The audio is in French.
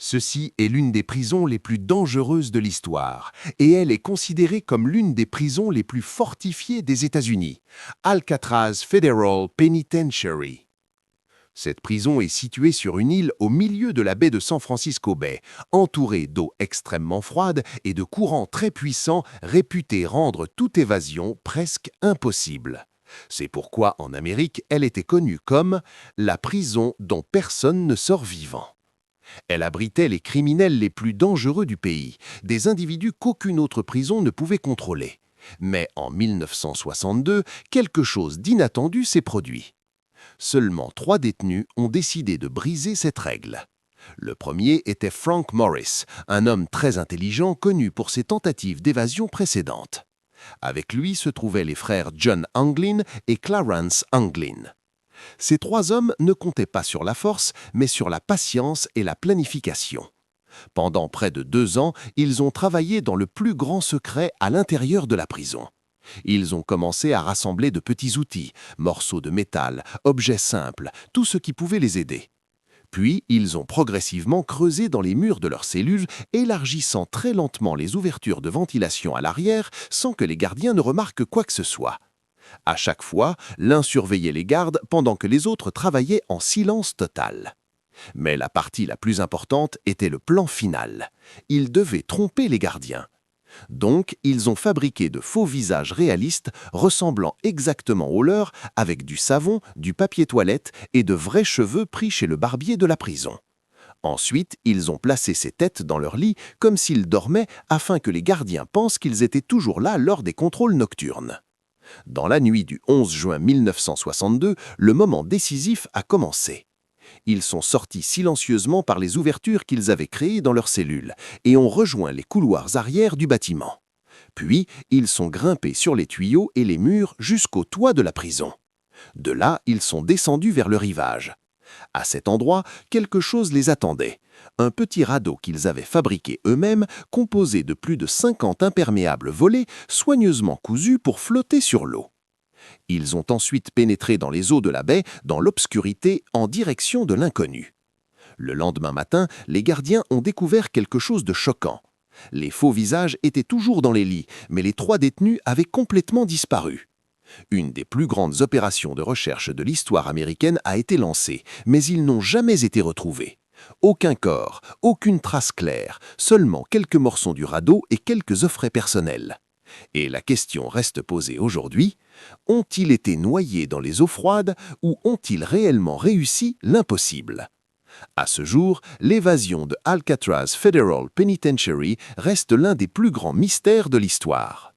Ceci est l'une des prisons les plus dangereuses de l'histoire, et elle est considérée comme l'une des prisons les plus fortifiées des États-Unis, Alcatraz Federal Penitentiary. Cette prison est située sur une île au milieu de la baie de San Francisco Bay, entourée d'eau extrêmement froide et de courants très puissants réputés rendre toute évasion presque impossible. C'est pourquoi en Amérique, elle était connue comme la prison dont personne ne sort vivant. Elle abritait les criminels les plus dangereux du pays, des individus qu'aucune autre prison ne pouvait contrôler. Mais en 1962, quelque chose d'inattendu s'est produit. Seulement 3 détenus ont décidé de briser cette règle. Le premier était Frank Morris, un homme très intelligent connu pour ses tentatives d'évasion précédentes. Avec lui se trouvaient les frères John Anglin et Clarence Anglin. Ces 3 hommes ne comptaient pas sur la force, mais sur la patience et la planification. Pendant près de 2 ans, ils ont travaillé dans le plus grand secret à l'intérieur de la prison. Ils ont commencé à rassembler de petits outils, morceaux de métal, objets simples, tout ce qui pouvait les aider. Puis, ils ont progressivement creusé dans les murs de leurs cellules, élargissant très lentement les ouvertures de ventilation à l'arrière sans que les gardiens ne remarquent quoi que ce soit. À chaque fois, l'un surveillait les gardes pendant que les autres travaillaient en silence total. Mais la partie la plus importante était le plan final. Ils devaient tromper les gardiens. Donc, ils ont fabriqué de faux visages réalistes ressemblant exactement aux leurs avec du savon, du papier toilette et de vrais cheveux pris chez le barbier de la prison. Ensuite, ils ont placé ces têtes dans leur lit comme s'ils dormaient afin que les gardiens pensent qu'ils étaient toujours là lors des contrôles nocturnes. Dans la nuit du 11 juin 1962, le moment décisif a commencé. Ils sont sortis silencieusement par les ouvertures qu'ils avaient créées dans leurs cellules et ont rejoint les couloirs arrière du bâtiment. Puis, ils sont grimpés sur les tuyaux et les murs jusqu'au toit de la prison. De là, ils sont descendus vers le rivage. À cet endroit, quelque chose les attendait. Un petit radeau qu'ils avaient fabriqué eux-mêmes, composé de plus de 50 imperméables volés, soigneusement cousus pour flotter sur l'eau. Ils ont ensuite pénétré dans les eaux de la baie, dans l'obscurité, en direction de l'inconnu. Le lendemain matin, les gardiens ont découvert quelque chose de choquant. Les faux visages étaient toujours dans les lits, mais les 3 détenus avaient complètement disparu. Une des plus grandes opérations de recherche de l'histoire américaine a été lancée, mais ils n'ont jamais été retrouvés. Aucun corps, aucune trace claire, seulement quelques morceaux du radeau et quelques offrets personnels. Et la question reste posée aujourd'hui, ont-ils été noyés dans les eaux froides ou ont-ils réellement réussi l'impossible? À ce jour, l'évasion de Alcatraz Federal Penitentiary reste l'un des plus grands mystères de l'histoire.